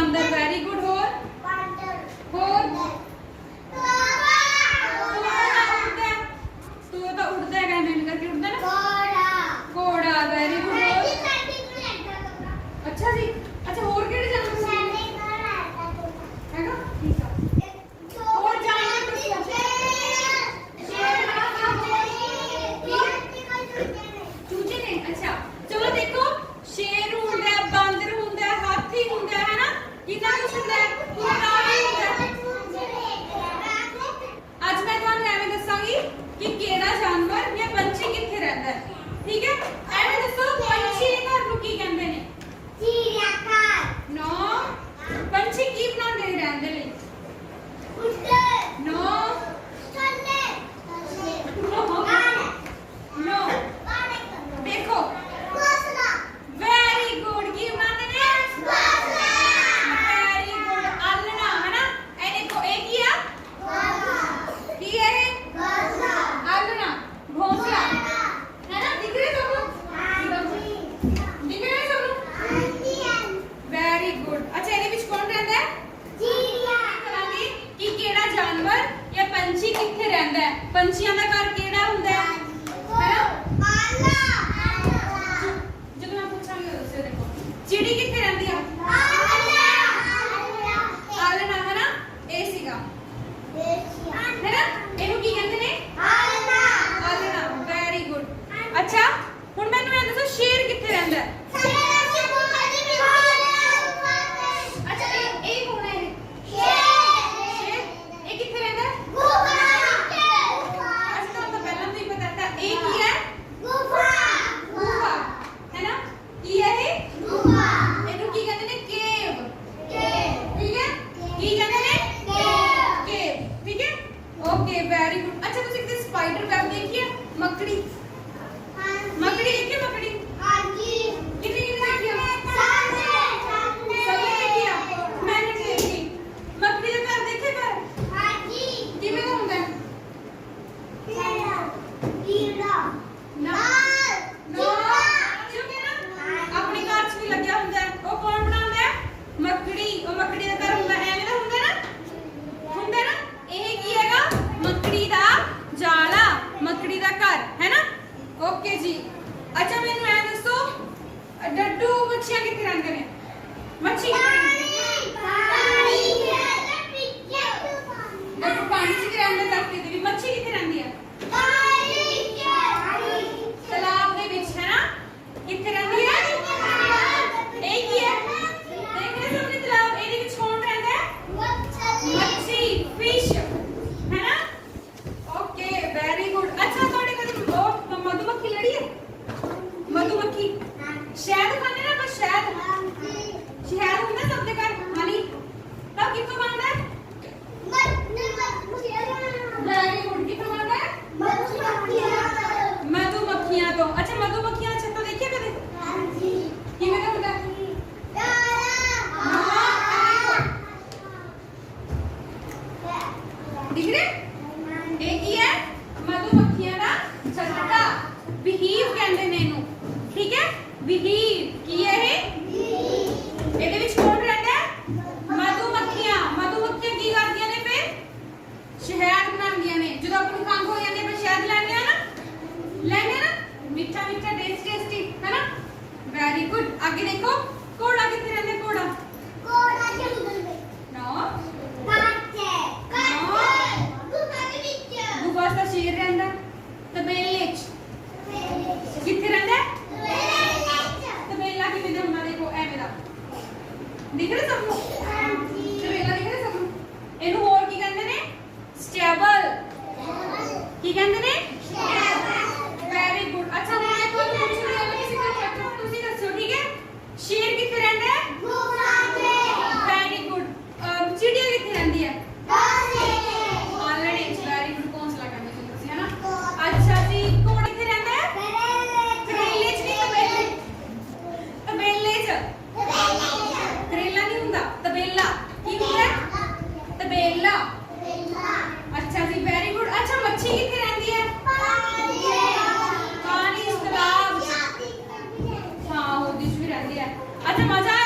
बांदर, very good. और तोता उड़ता है, मैंने करके उड़ता है ना, घोड़ा, वेरी गुड। अच्छा जी, अच्छा और केड़े जानवर हैगा? ठीक है, और जानवर चूचे ने। अच्छा चलो देखो, शेर हुंदा है, बांदर हुंदा है, हाथी हुंदा है ना, कितना कुछ हुंदा है, पूरा भी हुंदा है। आज मैं तुहानू एवें दसांगी कि केड़ा जानवर या पंछी कित्थे रहिंदा है, ठीक है? एवें दसो पंछी दे घर नू की कहंदे ने? नो, पंछी की बनांदे ने रहंदे ने? नो नो, देखो वेरी गुड, की बनांदे ने? वेरी गुड, आलना है ना। ए देखो ए की है, की है आलना, घोंसला है ना। दिख रहे सब लोग? दिख रहे सब लोग? Very good. अच्छा ਇਹਦੇ ਵਿੱਚ ਕੌਣ ਰਹਿੰਦਾ ਹੈ? ਕਰਾਂਗੇ ਕਿ ਕਿਹੜਾ ਜਾਨਵਰ ਜਾਂ ਪੰਛੀ ਕਿੱਥੇ ਰਹਿੰਦਾ ਹੈ। ਪੰਛੀਆਂ ਦਾ ਘਰ ਕਿਹੜਾ ਹੁੰਦਾ ਹੈ? ਜਦੋਂ ਮੈਂ ਪੁੱਛਾਂਗੀ ਉਸੇ ਦੇਖੋ ਚਿੜੀ ਕਿੱਥੇ ਰਹਿੰਦੀ ਆ? ਆਲਣਾ ਹੈ ਨਾ, ਇਹ ਸੀਗਾ है ना। ਇਹਨੂੰ ਕੀ ਕਹਿੰਦੇ ਨੇ? ਆਲਣਾ, ਵੈਰੀ ਗੁੱਡ। ਅੱਛਾ ਹੁਣ ਮੈਨੂੰ ਇਹ ਦੱਸੋ ਸ਼ੇਰ ਕਿੱਥੇ ਰਹਿੰਦਾ ਹੈ? ਅੱਛਾ ਇਹ ਕੌਣ ਹੈ? ਸ਼ੇਰ ਇਹ ਕਿੱਥੇ ਰਹਿੰਦਾ ਹੈ? ਅੱਛਾ ਤੁਹਾਨੂੰ ਤਾਂ ਪਹਿਲਾਂ ਤੋਂ ਹੀ ਪਤਾ था। ਇਹ ਕੀ ਹੈ? ਗੁਫਾ ਹੈ ਨਾ। ਕੀ ਹੈ ਇਹ? ਇਹਨੂੰ ਕੀ ਕਹਿੰਦੇ ਨੇ? ਕੇਵ, ਠੀਕ ਹੈ। ਕੀ ਕਹਿੰਦੇ ਨੇ? केव, ठीक है। Okay very good. अच्छा तुम कितने स्पाइडर वेब देखी है? मकड़ी, मकड़ी देखी है? मकड़ी कितनी कितनी देखी है? सबने देखी है, मैंने देखी। मकड़ी का घर देखे घर किਵੇਂ ਦਾ ਹੁੰਦਾ ਹੈ? ना नो चुप है ना, अपने घर च भी ਲੱਗਿਆ ਹੁੰਦਾ ਹੈ। ਉਹ ਕੌਣ ਬਣਾਉਂਦਾ ਹੈ? ਮੱਕੜੀ। ਉਹ ਮੱਕੜੀ ਦਾ ਘਰ ਹੁੰਦਾ ਐਵੇਂ ਦਾ ਹੁੰਦਾ ਨਾ, ਹੁੰਦਾ ਨਾ। ਇਹ ਕੀ ਹੈਗਾ? ਮੱਕੜੀ ਦਾ ਜਾਲਾ, ਮੱਕੜੀ ਦਾ ਘਰ ਹੈ ਨਾ। ਓਕੇ ਜੀ। ਅੱਛਾ ਮੈਨੂੰ ਇਹ ਦੱਸੋ ਡੱਡੂ ਮੱਛੀਆਂ ਕਿੱਥੇ ਰਹਿੰਦੇ ਨੇ? ਮੱਛੀ ਡੱਡੂ ਪਾਣੀ 'ਚ ਰਹਿੰਦੇ, ਧਰਤੀ ਤੇ ਵੀ। ਮੱਛੀ ਕਿੱਥੇ ਰਹਿੰਦੀ ਹੈ? ਤਲਾਬ ਦੇ ਵਿੱਚ ਹੈ ਨਾ। ਕਿੱਥੇ ਰਹਿੰਦੀ ਹੈ? ਇਹ ਕੀ ਹੈ? ਦੇਖ ਰਹੇ ਸਭ ਨੇ ਤਲਾਬ, ਇਹਦੇ ਵਿੱਚ ਕੌਣ ਰਹਿੰਦਾ ਹੈ? ਮੱਛੀ, ਫਿਸ਼ है ना। Okay very good. अच्छा थोड़ी कभी मधुमक्खी लड़ी है? मधुमक्खी शहद खाने ना, बस शहद शहद ਹੁੰਦਾ ਸਭ ਦੇ ਘਰ ਹਨੀ, ਤਾਂ ਕਿੱਥੋਂ ਬਣਦਾ ਹੈ? Very good. किੱਥੋਂ ਬਣਦਾ है? मधुमक्खियां ਤੋਂ। अच्छा मधुमक्खियां ਦਾ ਛੱਤਾ ਦੇਖਿਆ ਕਦੇ? ਕਿਵੇਂ ਦਾ ਹੁੰਦਾ? दिख रहे? एक ही है मधुमक्खियां ਦਾ ਛੱਤਾ, ਬਿਹੀਵ ਕਹਿੰਦੇ ਨੇ ਇਹਨੂੰ, ਠੀਕ ਹੈ। ਬਿਹੀਵ ਕੀ ਹੈ ਇਹ? ਇਹਦੇ ਵਿੱਚ ਕੌਣ ਰਹਿੰਦਾ ਹੈ? ਮਧੂਮੱਖੀਆਂ। ਮਧੂਮੱਖੀਆਂ ਕੀ ਕਰਦੀਆਂ ਨੇ ਫਿਰ? ਸ਼ਹਿਦ ਬਣਾਉਂਦੀਆਂ ਨੇ। ਜਦੋਂ ਆਪਣੀ ਖੰਘ ਹੋ ਜਾਂਦੀ ਹੈ ਸ਼ਹਿਦ ਲੈਂਦੇ ਆ ਨਾ, ਮਿੱਠਾ ਮਿੱਠਾ ਟੇਸਟੀ ਹੈ ਨਾ। Very good. ਅੱਗੇ ਦੇਖੋ ਘੋੜਾ ਕਿੱਥੇ ਰਹਿੰਦਾ? ਘੋੜਾ नो गुफा का शेर रहंदा तबेले च। किथे रहंदा? तबेला किवें दा हुंदा? देखो एवें दा दिख रहा सब नूं? तबेला दिख रहा सब नूं? ਇਹਨੂੰ ਹੋਰ ਕੀ ਕਹਿੰਦੇ ਨੇ? ਸਟੇਬਲ। ਕੀ ਕਹਿੰਦੇ ਨੇ? Very good. ਅੱਛਾ ਹੁਣ ਮੈਂ ਤੁਹਾਨੂੰ ਪੁੱਛ ਰਹੀ ਹਾਂ ਕਿਸੇ ਦਾ ਚੈਪਟਰ ਤੁਸੀਂ ਦੱਸੋ, ਠੀਕ ਹੈ। शेर किथे रहंदा है? गुफा में। Very good. चिड़िया किथे रहंदी है? आलड़े च। Very good. घोंसला कहंदे ने तुसी, है ना। अच्छा जी घोड़ा किथे रहंदा है? करेले च। नहीं तबेले च। करेला नहीं हुंदा, तबेला। की हुंदा है? तबेला। अच्छा जी वेरी गुड। अच्छा मच्छी किथे रहंदी है? पानी तालाब। हाँ, वो दिश भी रहंदी है। अच्छा मजा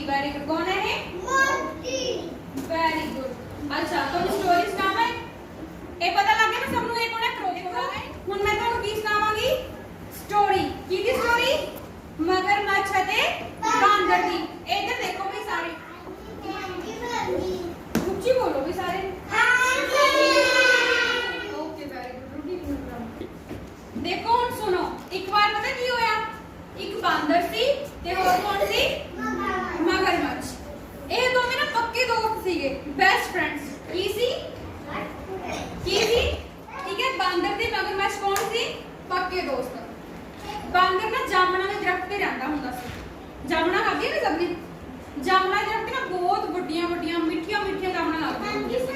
वेरी गुड। कौन है ये? Very good. अच्छा तो स्टोरी सुनावा है, ये पता लग गया ना सबनू ये कौन है? क्रोकोडाइल है। हुन मैं ਤੁਹਾਨੂੰ ਕੀ ਸੁਣਾਵਾਂਗੀ? स्टोरी। की दी स्टोरी? मगरमच्छ ਅਤੇ बांदर दी। इधर देखो भी सारे, ऊंची बोलो भी सारे। Okay very good. देखो हुन सुनो, एक बार पता की होया, एक बांदर सी ते होर कौन सी? मगरमच्छ। ਇਹ ਦੋਵੇਂ ਨਾ ਪੱਕੇ ਦੋਸਤ ਸੀਗੇ, ਬੈਸਟ ਫਰੈਂड्स। ਕੀ ਸੀ? ठीक है, बांदर ते मगरमच्छ कौन सी? पक्के दोस्त। बांदर ना जामना के दरख्त ते रहंदा हुंदा सी। जामना खाधी ना सबने? जामना दे दरख्त ना बहुत वड्डियां वड्डियां मिठियां मिठियां जामना लगदी हुंदी सी।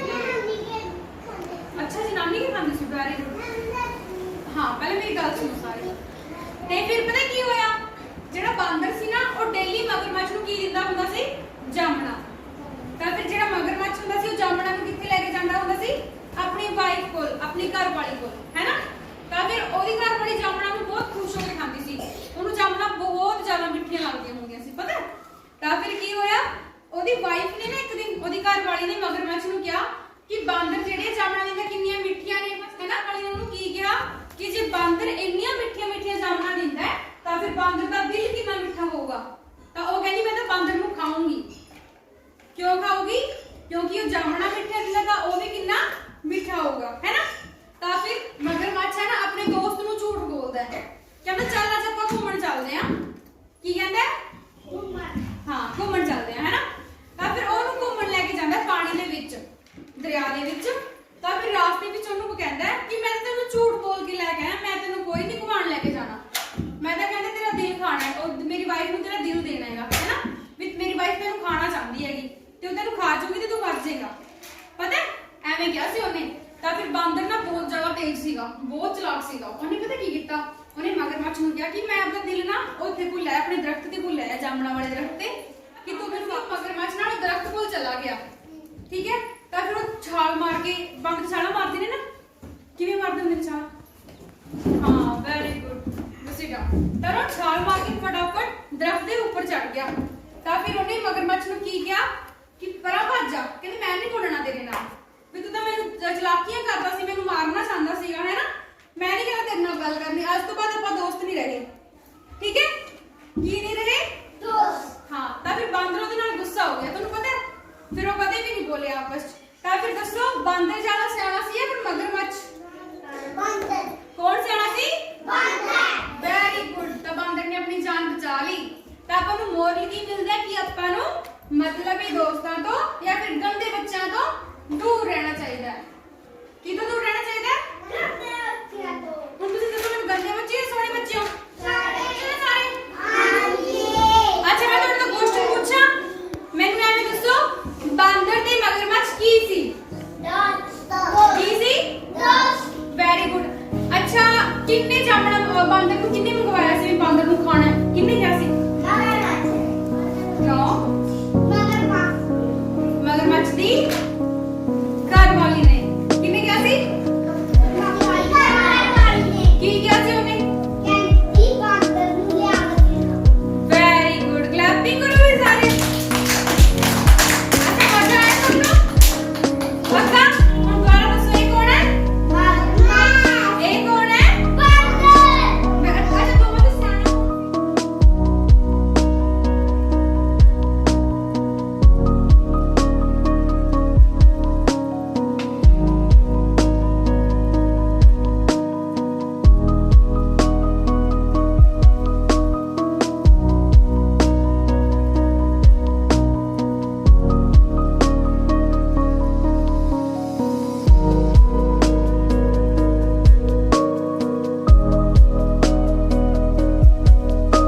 अच्छा जी, नानी के खांदी सी। Very good. हां पहले मेरी गल सुनो सारे। ते फिर पता की होया, जेड़ा बांदर सी ना ओ डेली मगरमच्छ नु की दिंदा हुंदा सी? जामना। ਤਾਂ ਫਿਰ ਜਿਹੜਾ ਮਗਰਮੱਛ ਹੁੰਦਾ ਸੀ ਉਹ ਜਾਮਣਾ ਨੂੰ ਕਿੱਥੇ ਲੈ ਕੇ ਜਾਂਦਾ ਹੁੰਦਾ ਸੀ? ਆਪਣੀ ਵਾਈਫ ਕੋਲ, ਆਪਣੀ ਘਰ ਵਾਲੀ ਕੋਲ, ਹੈ ਨਾ? ਤਾਂ ਫਿਰ ਉਹਦੀ ਘਰ ਵਾਲੀ ਜਾਮਣਾ ਨੂੰ ਬਹੁਤ ਖੁਸ਼ ਹੋ ਕੇ ਖਾਂਦੀ ਸੀ। ਉਹਨੂੰ ਜਾਮਣਾ ਬਹੁਤ ਜ਼ਿਆਦਾ ਮਿੱਠੀਆਂ ਲੱਗਦੀਆਂ ਹੁੰਦੀਆਂ ਸੀ, ਪਤਾ? ਤਾਂ ਫਿਰ ਕੀ ਹੋਇਆ, ਉਹਦੀ ਵਾਈਫ ਨੇ ਨਾ ਇੱਕ ਦਿਨ ਉਹਦੀ ਘਰ ਵਾਲੀ ਨੇ ਮਗਰਮੱਛ ਨੂੰ ਕਿਹਾ ਕਿ ਬਾਂਦਰ ਜਿਹੜੇ ਜਾਮਣਾ ਦਿੰਦਾ ਕਿੰਨੀਆਂ ਮਿੱਠੀਆਂ ਨੇ। ਹੈ ਨਾ? ਵਾਲੀ ਨੇ ਉਹਨੂੰ ਕੀ ਕਿਹਾ ਕਿ ਜੇ ਬਾਂਦਰ ਇੰਨੀਆਂ ਮਿੱਠੀਆਂ ਮਿੱਠੀਆਂ ਜਾਮਣਾ ਦਿੰਦਾ ਤਾਂ ਫਿਰ ਬਾਂਦਰ ਦਾ ਦਿਲ ਕਿੰਨਾ ਮਿੱਠਾ ਹੋਊਗਾ। ਤਾਂ ਉਹ ਕਹਿੰਦੀ ਮੈਂ ਤਾਂ ਬਾਂਦਰ ਨੂੰ ਖਾਊਂਗੀ। क्यों खाओगी? क्योंकि वो जामना मिठा दिला था, वो भी कितना मिठा होगा, है ना? तो फिर मगरमच्छ है ना अपने दोस्त ਨੂੰ ਝੂਠ ਬੋਲਦਾ ਹੈ, ਕਹਿੰਦਾ ਚੱਲ ਅੱਜ ਆਪਾਂ ਘੁੰਮਣ ਚੱਲਦੇ ਆਂ। ਕੀ ਕਹਿੰਦਾ? ਘੁੰਮਣ। ਹਾਂ ਘੁੰਮਣ ਚੱਲਦੇ ਆਂ, ਹੈ ਨਾ? ਤਾਂ ਫਿਰ ਉਹਨੂੰ ਘੁੰਮਣ ਲੈ ਕੇ ਜਾਂਦਾ ਪਾਣੀ ਦੇ ਵਿੱਚ, ਦਰਿਆ ਦੇ ਵਿੱਚ। ਤਾਂ ਫਿਰ ਰਾਸਤੇ ਵਿੱਚ ਉਹਨੂੰ ਕਹਿੰਦਾ ਕਿ ਮੈਂ ਤੈਨੂੰ ਝੂਠ ਬੋਲ ਕੇ ਲੈ ਕੇ ਆਇਆ, ਮੈਂ ਤੈਨੂੰ ਕੋਈ ਨਹੀਂ ਘੁਮਾਉਣ ਲੈ ਕੇ ਜਾਣਾ। ਮੈਂ ਤਾਂ ਕਹਿੰਦਾ ਤੇਰਾ ਦਿਲ ਖਾਣਾ ਹੈ, ਉਹ ਮੇਰੀ ਵਾਈਫ ਨੂੰ ਤੇਰਾ ਦਿਲ ਦੇਣਾ ਹੈਗਾ, ਹੈ ਨਾ? ਵੀ ਮੇਰੀ ਵਾਈਫ ਤੈਨੂੰ ਖਾਣਾ ਚਾਹੁੰਦੀ ਹੈਗੀ ਤੇ ਉਹ ਤੈਨੂੰ ਖਾ ਜੂਗੀ ਤੇ ਤੂੰ ਮਰ ਜਾਏਗਾ, ਪਤਾ? ਐਵੇਂ ਕਿਹਾ ਸੀ ਉਹਨੇ। ਤਾਂ ਫਿਰ ਬਾਂਦਰ ਨਾ ਬਹੁਤ ਜ਼ਿਆਦਾ ਤੇਜ਼ ਸੀਗਾ, ਬਹੁਤ ਚਲਾਕ ਸੀਗਾ। ਉਹਨੇ ਪਤਾ ਕੀ ਕੀਤਾ, ਉਹਨੇ ਮਗਰਮੱਛ ਨੂੰ ਕਿਹਾ ਕਿ ਮੈਂ ਆਪਣਾ ਦਿਲ ਨਾ ਉੱਥੇ ਕੋਲ ਲੈ, ਆਪਣੇ ਦਰਖਤ ਤੇ ਕੋਲ ਲੈ, ਜਾਮਣਾ ਵਾਲੇ ਦਰਖਤ ਤੇ, ਕਿ ਤੂੰ ਮੈਨੂੰ ਮਗਰਮੱਛ ਨਾਲ ਦਰਖਤ ਕੋਲ ਚਲਾ ਗਿਆ। ਠੀਕ ਹੈ? ਤਾਂ ਫਿਰ ਉਹ ਛਾਲ ਮਾਰ ਕੇ, ਬਾਂਦਰ ਛਾਲਾਂ ਮਾਰਦੇ ਨੇ ਨਾ, ਕਿਵੇਂ ਮਾਰਦੇ ਹੁੰਦੇ ਨੇ ਛਾਲ? ਹਾਂ ਵੈਰੀ ਗੁੱਡ, ਬਸੀਗਾ। ਤਾਂ ਉਹ ਛਾਲ ਮਾਰ ਕੇ ਫਟਾਫਟ ਦਰਖਤ ਦੇ ਉੱਪਰ ਚੜ ਗਿਆ। ਤਾਂ ਫਿਰ ਉਹਨੇ ਮਗਰਮੱਛ ਨੂੰ ਕੀ ਕਿਹਾ ਕਿ ਪਰਾਂ ਭੱਜ ਜਾ, ਕਹਿੰਦੀ ਮੈਂ ਨਹੀਂ ਬੋਲਣਾ ਤੇਰੇ ਨਾਲ, ਵੀ ਤੂੰ ਤਾਂ ਮੈਨੂੰ ਚਲਾਕੀਆਂ ਕਰਦਾ ਸੀ, ਮੈਨੂੰ ਮਾਰਨਾ ਚਾਹੁੰਦਾ ਸੀਗਾ, ਹੈ ਨਾ? ਮੈਂ ਨਹੀਂ ਕਹਿੰਦਾ ਤੇਰੇ ਨਾਲ ਗੱਲ ਕਰਨੀ, ਅੱਜ ਤੋਂ ਬਾਅਦ ਆਪਾਂ ਦੋਸਤ ਨਹੀਂ ਰਹੇ। ਠੀਕ ਹੈ? ਕੀ ਨਹੀਂ ਰਹੇ? ਦੋਸਤ। ਹਾਂ। ਤਾਂ ਫਿਰ ਬਾਂਦਰ ਉਹਦੇ ਨਾਲ ਗੁੱਸਾ ਹੋ ਗਿਆ, ਤੁਹਾਨੂੰ ਪਤਾ? ਫਿਰ ਉਹ ਕਦੇ ਵੀ ਨਹੀਂ ਬੋਲੇ ਆਪਸ ਚ। ਤਾਂ ਫਿਰ ਦੱਸੋ ਬਾਂਦਰ ਜ਼ਿਆਦਾ ਸਿਆਣਾ ਸੀ ਜਾਂ ਫਿਰ ਮਗਰਮੱਛ? ਬਾਂਦਰ। ਕੌਣ ਸਿਆਣਾ ਸੀ? ਬਾਂਦਰ। Very good. ਤਾਂ ਬਾਂਦਰ ਨੇ ਆਪਣੀ ਜਾਨ ਬਚਾ ਲਈ। ਤਾਂ ਆਪਾਂ ਨੂੰ ਮੋਰਲ ਕੀ ਮਿਲਦਾ ਕਿ ਆਪਾਂ ਨੂੰ ਮਤਲਬੀ ਦੋਸਤਾਂ ਤੋਂ ਜਾਂ ਫਿਰ ਗੰਦੇ ਬੱਚਿਆਂ ਤੋਂ ਦੂਰ ਰਹਿਣਾ ਚਾਹੀਦਾ ਹੈ। ਕਿਤੋਂ ਦੂਰ ਰਹਿਣਾ ਚਾਹੀਦਾ ਹੈ? ਗੰਦੇ ਬੱਚਿਆਂ ਤੋਂ। ਹੁਣ ਤੁਸੀਂ ਦੱਸੋ ਮੈਨੂੰ ਗੰਦੇ ਬੱਚੇ ਜਾਂ ਸੋਹਣੇ ਬੱਚੇ ਹੋ? ਸਾਰੇ। ਹਾਂਜੀ। ਅੱਛਾ ਮੈਂ ਤੁਹਾਡੇ ਤੋਂ ਕੁਐਸਚਨ ਪੁੱਛਾਂ, ਮੈਨੂੰ ਐਵੇਂ ਦੱਸੋ ਬਾਂਦਰ ਤੇ ਮਗਰਮੱਛ ਕੀ ਸੀ? ਦੋਸਤ। ਕੀ ਸੀ? ਦੋਸਤ। Very good. ਅੱਛਾ ਕਿੰਨੇ ਜਾਮਣਾ ਬਾਂਦਰ ਨੂੰ ਕਿੰਨੇ ਮੰਗਵਾਇਆ ਸੀ ਬਾਂਦਰ ਨੂੰ ਖਾਣਾ? ਕਿੰਨੇ ਕਿਹਾ ਸੀ? ਮਗਰਮੱਛ ਦੀ